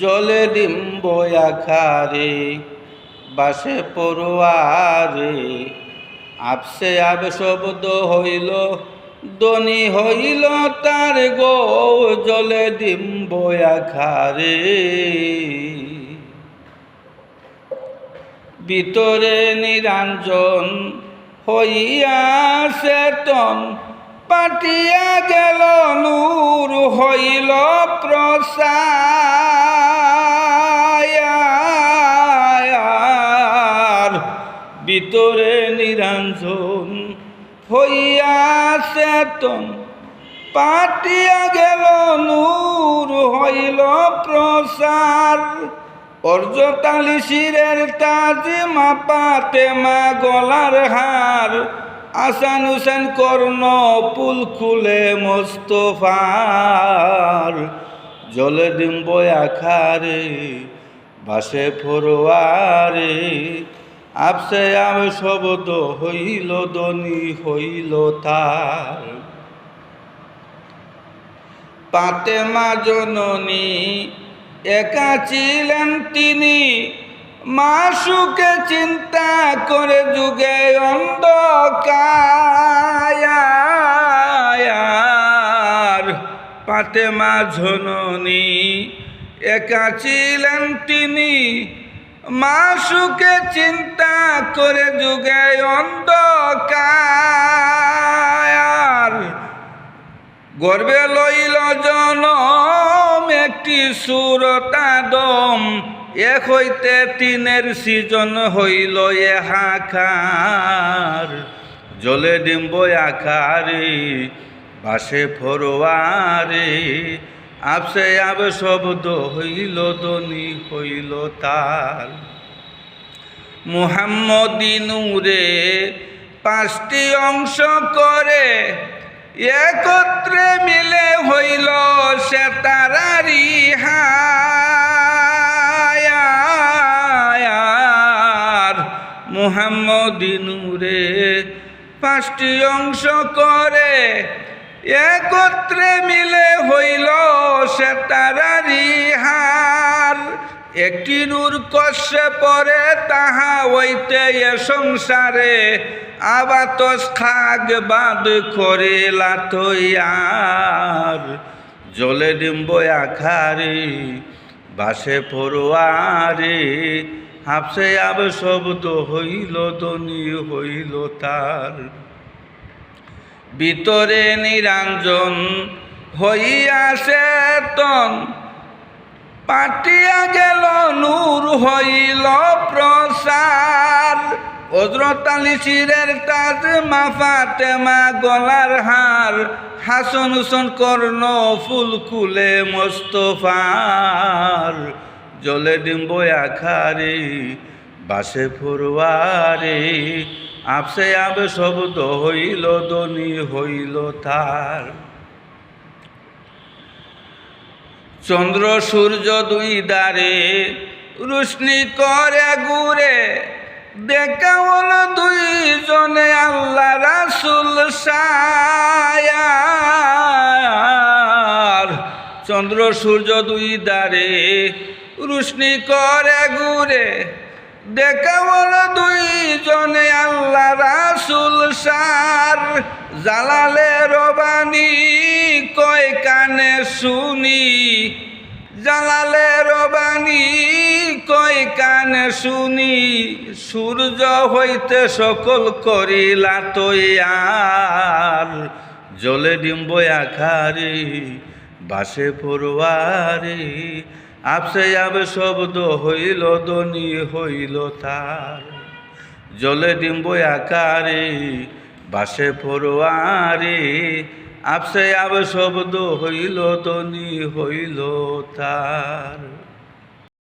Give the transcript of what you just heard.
জলে ডিম্ব আখারে বাসে পড়ুয়ারে আপসে আব শব্দ হইল দনি হইল তার গো জলে ডিম্ব আখারে ভিতরে নিরঞ্জন হইয়া চেতন পাটিয়া গেল নূর হইল প্রসার ভিতরে নিরঞ্জন হইয়া চেতন পাটিয়া গেল নূর হইল প্রসার অর্জতালি শিরের তাজ মাপাতে মা গলার হার আসান হুসেন কর্ণ পুল খুলে মোস্তফার জলে ডিম্ব আখারে বাসে ফরোয়ারে আপসে আব শব্দ হইল দনি হইল তার পাতে মা জননী একা ছিলেন তিনি মা সুখে চিন্তা করে যুগে অন্ধকার পাতে মা জননী একা ছিলেন তিনি মা সুখে চিন্তা করে যুগে অন্ধকার গর্বে লইল জনম একটি সুরতাদম এক হইতে তিনের সৃজন হইল হাকার জলে ডিম্ব আখারে বাসে ফরোয়ারে আপসে আব শব্দ হইল দনি হইল তার মুহাম্মদী নূরে পাঁচটি অংশ করে একত্রে মিলে হইল সে তারারি হায়ার মুহাম্মদী নূরে পাঁচটি অংশ করে একত্রে মিলে হইল সে তারারি হার একটি নূর কষে পরে তাহা হইতে এ সংসারে আবাতস খাগ বাদ করে লাতইয়ার জলে ডিম্ব আখারে বাসে ফরোয়ারে হাফসে আব শব্দ হইল দনি হইল তার ভিতরে নিরঞ্জন হইয়া চেতন পাটিয়া গেল নূর হইল প্রসার হযরত আলী শিরের তাজ মা ফাতেমা গলার হার হাসান হুসেন কর্ণ ফুল খুলে মোস্তফার জলে ডিম্ব আখারে বাসে ফরোয়ারে আপসে আব শব্দ হইল দনি হইল তার চন্দ্র সূর্য দুই দ্বারে রোশনি করে ঘুরে দেখা হলো দুইজনে আল্লাহ রাসূল সায়ার চন্দ্র সূর্য দুই দ্বারে রোশনি করে ঘুরে দেখা হলো দুইজনে আল্লাহ রাসূল সার জালালে রবানি কয় কানে শুনি জালালে রবানি কয় কানে শুনি সূর্য হইতে সকল করিলা তৈয়ার জলে ডিম্ব আখারে বাসে ফরোয়ারে আপসে আব শব্দ হইল দনি হইল তার জলে ডিম্ব আকারে বাসে ফরোয়ারে আপসে আব শব্দ হইল দনি হইল তার।